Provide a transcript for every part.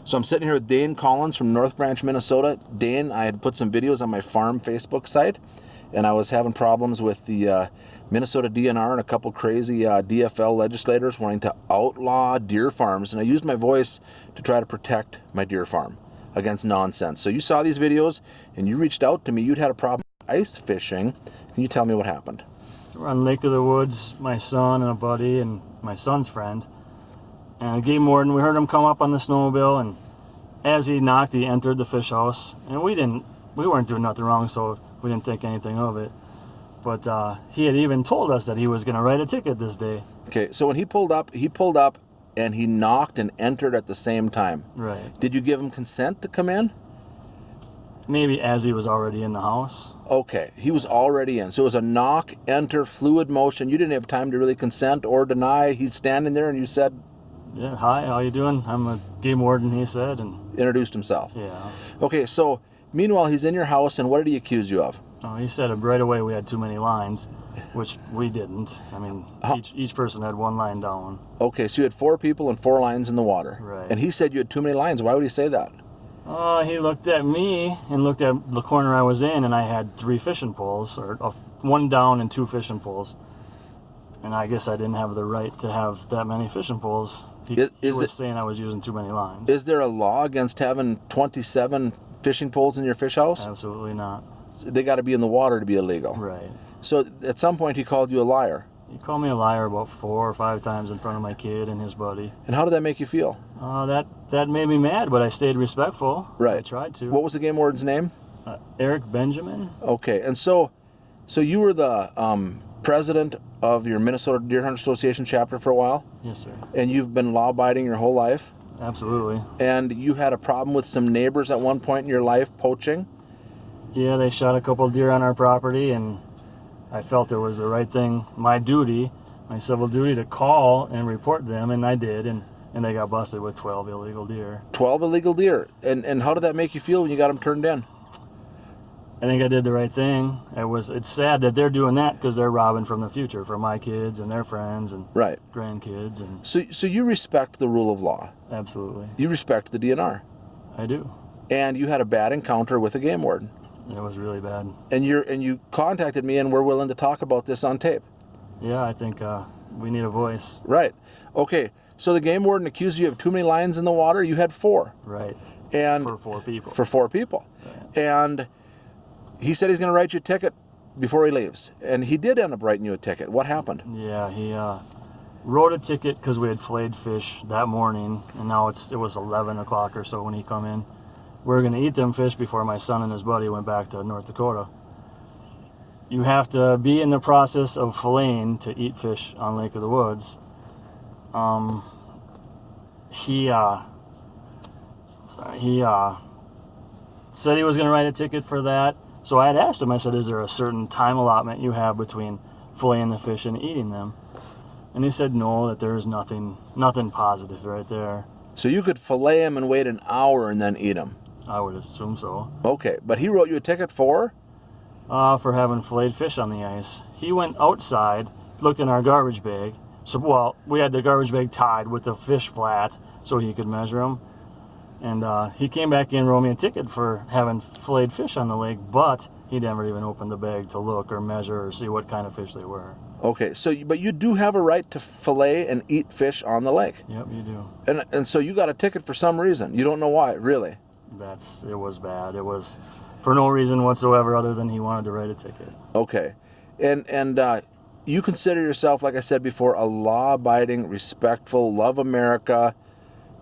So I'm sitting here with Dane Collins from North Branch, Minnesota. Dane, I had put some videos on my farm Facebook site, and I was having problems with the Minnesota DNR and a couple crazy DFL legislators wanting to outlaw deer farms, and I used my voice to try to protect my deer farm against nonsense. So you saw these videos, and you reached out to me. You'd had a problem with ice fishing. Can you tell me what happened? We're on Lake of the Woods, my son and a buddy and my son's friend. And a game warden, we heard him come up on the snowmobile, and as he knocked, he entered the fish house. And we weren't doing nothing wrong, so we didn't think anything of it. But he had even told us that he was going to write a ticket this day. Okay, so when he pulled up and he knocked and entered at the same time. Right. Did you give him consent to come in? Maybe as he was already in the house. Okay, he was already in. So it was a knock, enter, fluid motion. You didn't have time to really consent or deny. He's standing there and you said, yeah, hi, how you doing? I'm a game warden, he said, and introduced himself. Yeah. Okay, so meanwhile, he's in your house, and what did he accuse you of? Oh, he said right away we had too many lines, which we didn't. I mean, each person had one line down. Okay, so you had 4 people and 4 lines in the water. Right. And he said you had too many lines. Why would he say that? He looked at me and looked at the corner I was in, and I had 3 fishing poles, or 1 down and 2 fishing poles. And I guess I didn't have the right to have that many fishing poles. He was saying I was using too many lines. Is there a law against having 27 fishing poles in your fish house? Absolutely not. They got to be in the water to be illegal. Right. So at some point he called you a liar. He called me a liar about 4 or 5 times in front of my kid and his buddy. And how did that make you feel? That made me mad, but I stayed respectful. Right. I tried to. What was the game warden's name? Eric Benjamin. Okay, and so you were the president of your Minnesota Deer Hunter Association chapter for a while? Yes, sir. And you've been law-abiding your whole life? Absolutely. And you had a problem with some neighbors at one point in your life poaching? Yeah, they shot a couple of deer on our property, and I felt it was the right thing, my duty, my civil duty, to call and report them, and I did, and they got busted with 12 illegal deer. 12 illegal deer? And how did that make you feel when you got them turned in? I think I did the right thing. It's sad that they're doing that because they're robbing from the future for my kids and their friends and grandkids. And so you respect the rule of law? Absolutely. You respect the DNR? I do. And you had a bad encounter with a game warden? It was really bad. And you contacted me and we're willing to talk about this on tape? Yeah, I think we need a voice. Right. Okay, so the game warden accused you of too many lines in the water. You had 4. Right. And for 4 people. For 4 people. Right. And he said he's going to write you a ticket before he leaves. And he did end up writing you a ticket. What happened? Yeah, he wrote a ticket because we had flayed fish that morning, and now it was 11 o'clock or so when he come in. We were going to eat them fish before my son and his buddy went back to North Dakota. You have to be in the process of filleting to eat fish on Lake of the Woods. He said he was going to write a ticket for that. So I had asked him, I said, is there a certain time allotment you have between filleting the fish and eating them? And he said no, that there is nothing positive right there. So you could fillet them and wait an hour and then eat them? I would assume so. Okay, but he wrote you a ticket for? For having filleted fish on the ice. He went outside, looked in our garbage bag. So, we had the garbage bag tied with the fish flat so he could measure them. And he came back in and wrote me a ticket for having filleted fish on the lake, but he never even opened the bag to look or measure or see what kind of fish they were. Okay, but you do have a right to fillet and eat fish on the lake. Yep, you do. And so you got a ticket for some reason. You don't know why, really. It was bad. It was for no reason whatsoever other than he wanted to write a ticket. Okay. And you consider yourself, like I said before, a law-abiding, respectful, love America,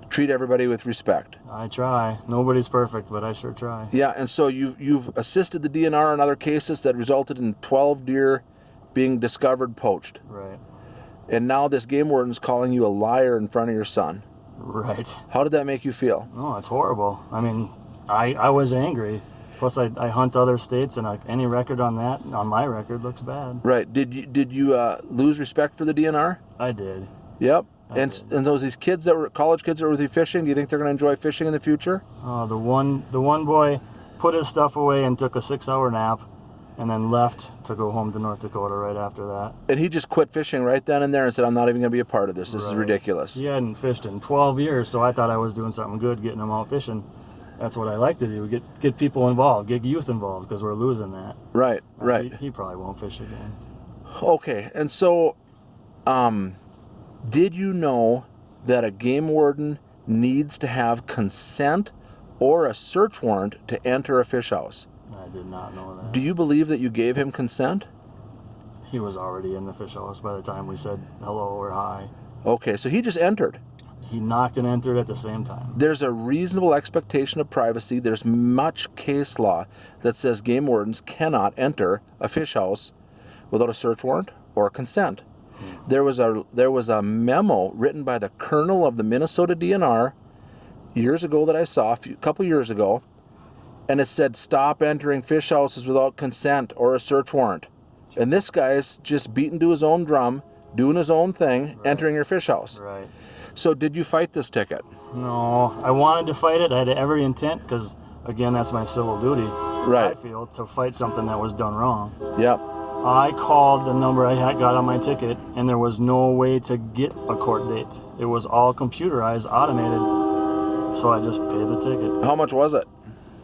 treat everybody with respect. I try. Nobody's perfect, but I sure try. Yeah, and so you've assisted the DNR in other cases that resulted in 12 deer being discovered poached. Right. And now this game warden's calling you a liar in front of your son. Right. How did that make you feel? Oh, it's horrible. I mean, I was angry. Plus, I hunt other states, and any record on my record looks bad. Right. Did you lose respect for the DNR? I did. Yep. And these kids that were college kids that were with you fishing, do you think they're going to enjoy fishing in the future? The one boy put his stuff away and took a 6-hour nap, and then left to go home to North Dakota right after that. And he just quit fishing right then and there and said, I'm not even going to be a part of this. This is Right. ridiculous. He hadn't fished in 12 years, so I thought I was doing something good getting him out fishing. That's what I like to do, get people involved, get youth involved, because we're losing that. Right, right. He probably won't fish again. Okay, and so did you know that a game warden needs to have consent or a search warrant to enter a fish house? I did not know that. Do you believe that you gave him consent? He was already in the fish house by the time we said hello or hi. Okay, so he just entered. He knocked and entered at the same time. There's a reasonable expectation of privacy. There's much case law that says game wardens cannot enter a fish house without a search warrant or consent. There was a memo written by the colonel of the Minnesota DNR years ago that I saw, a couple years ago, and it said stop entering fish houses without consent or a search warrant. And this guy's just beating to his own drum, doing his own thing, entering your fish house. Right. So did you fight this ticket? No, I wanted to fight it. I had every intent because, again, that's my civil duty. Right. I feel to fight something that was done wrong. Yep. I called the number I had got on my ticket, and there was no way to get a court date. It was all computerized, automated, so I just paid the ticket. How much was it?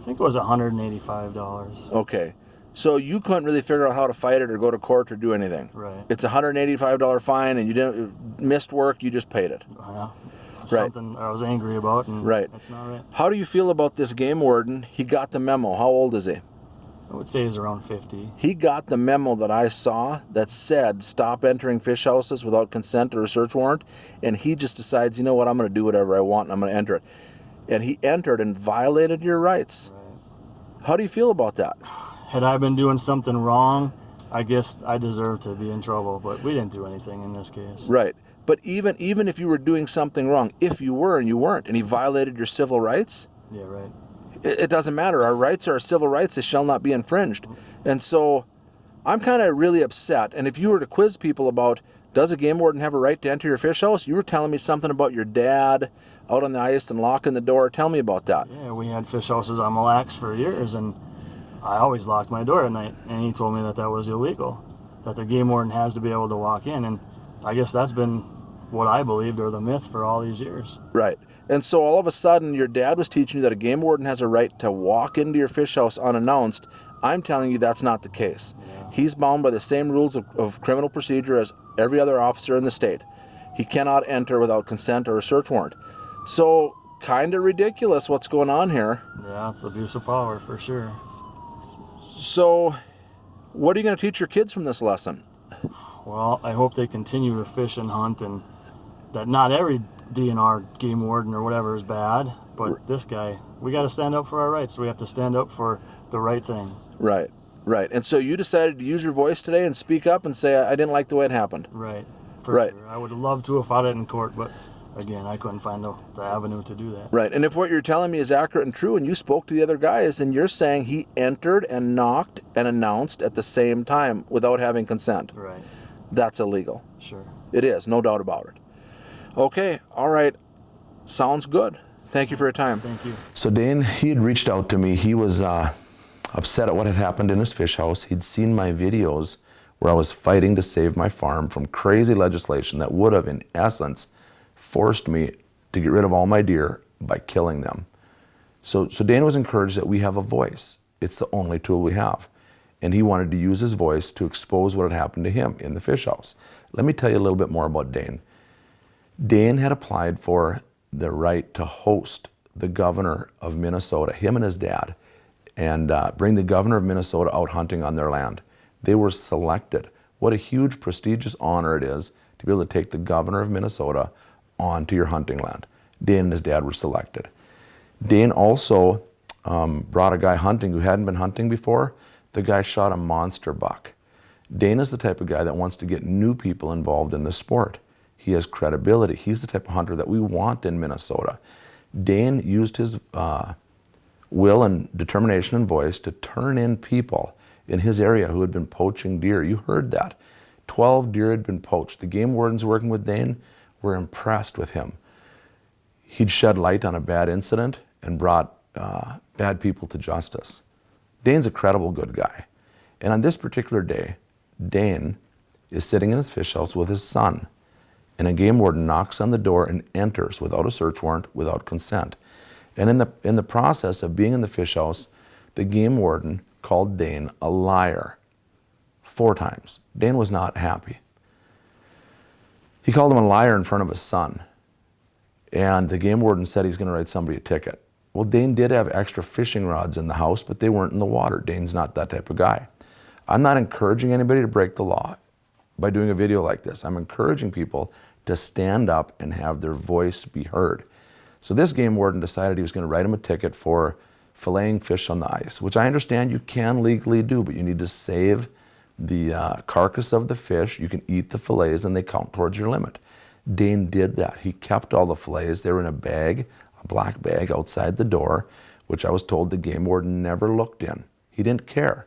I think it was $185. Okay. So you couldn't really figure out how to fight it or go to court or do anything. Right. It's a $185 fine, and you missed work, you just paid it. Yeah. Right. Something I was angry about, and Right. that's not right. How do you feel about this game warden? He got the memo. How old is he? I would say he's around 50. He got the memo that I saw that said stop entering fish houses without consent or a search warrant, and he just decides, you know what, I'm going to do whatever I want, and I'm going to enter it. And he entered and violated your rights. Right. How do you feel about that? Had I been doing something wrong, I guess I deserve to be in trouble, but we didn't do anything in this case. Right. But even if you were doing something wrong, if you were and you weren't, and he violated your civil rights, Yeah, right. it doesn't matter. Our rights are our civil rights. They shall not be infringed. And so I'm kind of really upset. And if you were to quiz people about, does a game warden have a right to enter your fish house? You were telling me something about your dad out on the ice and locking the door. Tell me about that. Yeah, we had fish houses on Mille Lacs for years, and I always locked my door at night, and he told me that that was illegal, that the game warden has to be able to walk in, and I guess that's been what I believed, or the myth, for all these years. Right. And so all of a sudden, your dad was teaching you that a game warden has a right to walk into your fish house unannounced. I'm telling you that's not the case. Yeah. He's bound by the same rules of criminal procedure as every other officer in the state. He cannot enter without consent or a search warrant. So, kind of ridiculous what's going on here. Yeah, it's abuse of power for sure. So, what are you going to teach your kids from this lesson? Well, I hope they continue to fish and hunt, and that not every DNR game warden or whatever is bad, but this guy, we got to stand up for our rights. We have to stand up for the right thing. Right, right. And so you decided to use your voice today and speak up and say, I didn't like the way it happened. Right, for Right. sure. I would have loved to have fought it in court, but again, I couldn't find the avenue to do that. Right. And if what you're telling me is accurate and true, and you spoke to the other guys, and you're saying he entered and knocked and announced at the same time without having consent. Right, That's illegal. sure. It is, no doubt about it. Okay, all right. Sounds good. Thank you for your time. Thank you. So Dane, he had reached out to me. He was upset at what had happened in his fish house. He'd seen my videos where I was fighting to save my farm from crazy legislation that would have, in essence, forced me to get rid of all my deer by killing them. So Dane was encouraged that we have a voice. It's the only tool we have. And he wanted to use his voice to expose what had happened to him in the fish house. Let me tell you a little bit more about Dane. Dane had applied for the right to host the governor of Minnesota, him and his dad, and bring the governor of Minnesota out hunting on their land. They were selected. What a huge, prestigious honor it is to be able to take the governor of Minnesota onto your hunting land. Dane and his dad were selected. Dane also brought a guy hunting who hadn't been hunting before. The guy shot a monster buck. Dane is the type of guy that wants to get new people involved in the sport. He has credibility. He's the type of hunter that we want in Minnesota. Dane used his will and determination and voice to turn in people in his area who had been poaching deer. You heard that. 12 deer had been poached. The game wardens working with Dane were impressed with him. He'd shed light on a bad incident and brought bad people to justice. Dane's a credible good guy. And on this particular day, Dane is sitting in his fish house with his son, and a game warden knocks on the door and enters without a search warrant, without consent. And in the process of being in the fish house, the game warden called Dane a liar 4 times. Dane was not happy. He called him a liar in front of his son. And the game warden said he's going to write somebody a ticket. Well, Dane did have extra fishing rods in the house, but they weren't in the water. Dane's not that type of guy. I'm not encouraging anybody to break the law by doing a video like this. I'm encouraging people to stand up and have their voice be heard. So this game warden decided he was going to write him a ticket for filleting fish on the ice, which I understand you can legally do, but you need to save the carcass of the fish. You can eat the fillets and they count towards your limit. Dane did that. He kept all the fillets. They were in a bag, a black bag outside the door, which I was told the game warden never looked in. He didn't care.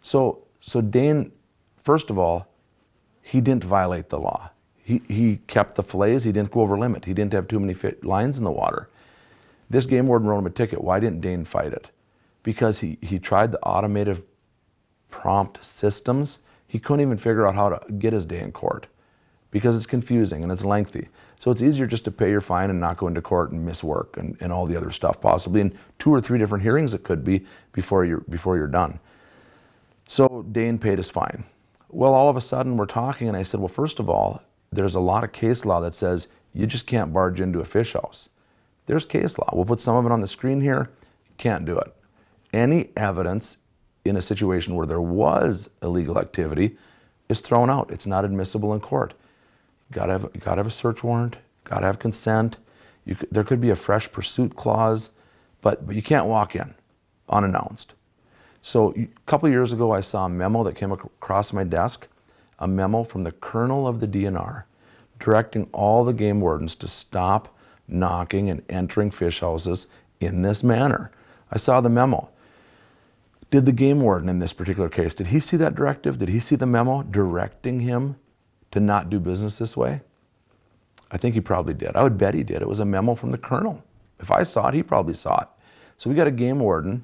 So Dane, first of all, he didn't violate the law. He kept the fillets. He didn't go over limit. He didn't have too many lines in the water. This game warden wrote him a ticket. Why didn't Dane fight it? Because he tried the automated prompt systems. He couldn't even figure out how to get his day in court because it's confusing and it's lengthy. So it's easier just to pay your fine and not go into court and miss work and all the other stuff, possibly in 2 or 3 different hearings it could be before you're done. So Dane paid his fine. Well, all of a sudden we're talking and I said, well, first of all, there's a lot of case law that says you just can't barge into a fish house. There's case law. We'll put some of it on the screen here. Can't do it. Any evidence in a situation where there was illegal activity is thrown out. It's not admissible in court. Gotta have a search warrant. Gotta have consent. There could be a fresh pursuit clause, but you can't walk in unannounced. So a couple of years ago, I saw a memo that came across my desk, a memo from the colonel of the DNR directing all the game wardens to stop knocking and entering fish houses in this manner. I saw the memo. Did the game warden in this particular case, did he see that directive? Did he see the memo directing him to not do business this way? I think he probably did. I would bet he did. It was a memo from the colonel. If I saw it, he probably saw it. So we got a game warden,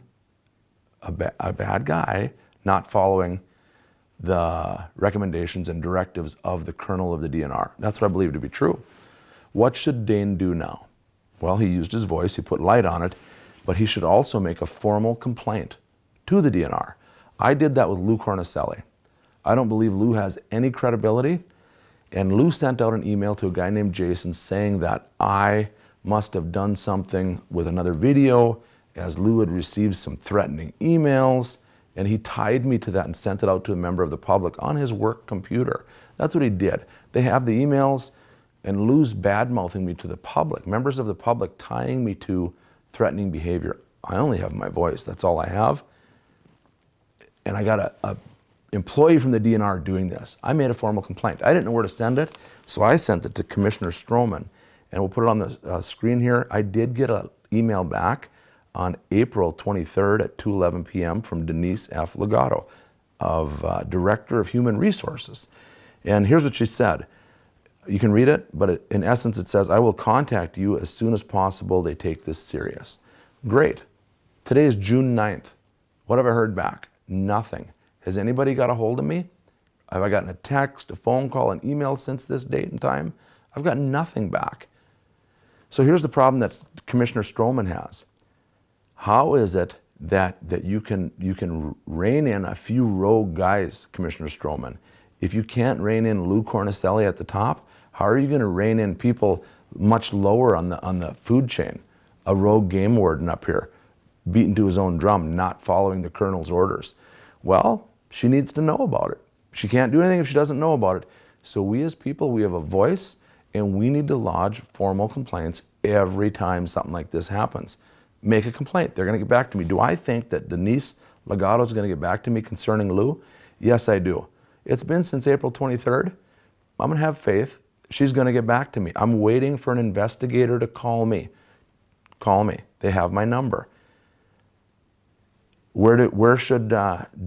a bad guy, not following the recommendations and directives of the colonel of the DNR. That's what I believe to be true. What should Dane do now? Well, he used his voice, he put light on it, but he should also make a formal complaint to the DNR. I did that with Lou Cornicelli. I don't believe Lou has any credibility, and Lou sent out an email to a guy named Jason saying that I must have done something with another video, as Lou had received some threatening emails, and he tied me to that and sent it out to a member of the public on his work computer. That's what he did. They have the emails, and Lou's bad-mouthing me to the public, members of the public tying me to threatening behavior. I only have my voice. That's all I have. And I got a employee from the DNR doing this. I made a formal complaint. I didn't know where to send it, so I sent it to Commissioner Stroman. And we'll put it on the screen here. I did get an email back on April 23rd at 2:11 p.m. from Denise F. Legato, of Director of Human Resources. And here's what she said. You can read it, but in essence it says, I will contact you as soon as possible. They take this serious. Great. Today is June 9th. What have I heard back? Nothing. Has anybody got a hold of me? Have I gotten a text, a phone call, an email since this date and time? I've got nothing back. So here's the problem that Commissioner Stroman has. How is it that you can rein in a few rogue guys, Commissioner Stroman? If you can't rein in Lou Cornicelli at the top, how are you going to rein in people much lower on the food chain? A rogue game warden up here, beaten to his own drum, not following the colonel's orders. Well, she needs to know about it. She can't do anything if she doesn't know about it. So we as people, we have a voice, and we need to lodge formal complaints every time something like this happens. Make a complaint. They're going to get back to me. Do I think that Denise Legato is going to get back to me concerning Lou? Yes, I do. It's been since April 23rd. I'm going to have faith. She's going to get back to me. I'm waiting for an investigator to call me. Call me. They have my number. Where should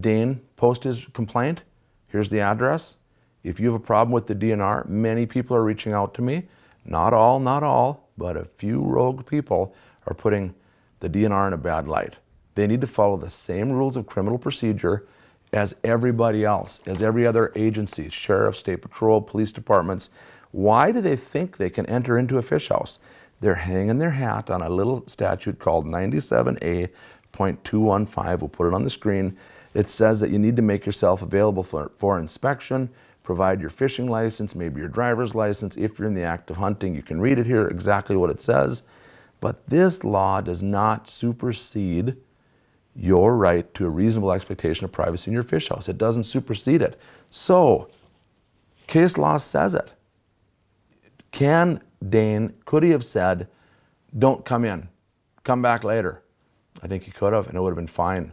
Dane post his complaint? Here's the address. If you have a problem with the DNR, many people are reaching out to me. Not all, but a few rogue people are putting the DNR in a bad light. They need to follow the same rules of criminal procedure as everybody else, as every other agency, sheriff, state patrol, police departments. Why do they think they can enter into a fish house? They're hanging their hat on a little statute called 97A.215. We'll put it on the screen. It says that you need to make yourself available for inspection, provide your fishing license, maybe your driver's license. If you're in the act of hunting, you can read it here, exactly what it says. But this law does not supersede your right to a reasonable expectation of privacy in your fish house. It doesn't supersede it. So, case law says it. Could he have said, don't come in, come back later? I think he could have, and it would have been fine.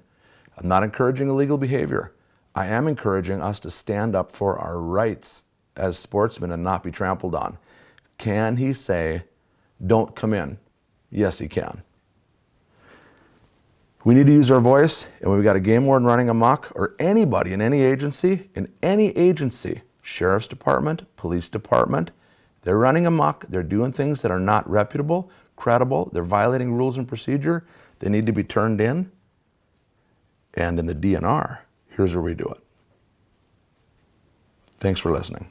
I'm not encouraging illegal behavior. I am encouraging us to stand up for our rights as sportsmen and not be trampled on. Can he say, don't come in? Yes, he can. We need to use our voice, and when we've got a game warden running amok, or anybody in any agency, sheriff's department, police department, they're running amok, they're doing things that are not reputable, credible, they're violating rules and procedure, they need to be turned in. And in the DNR, here's where we do it. Thanks for listening.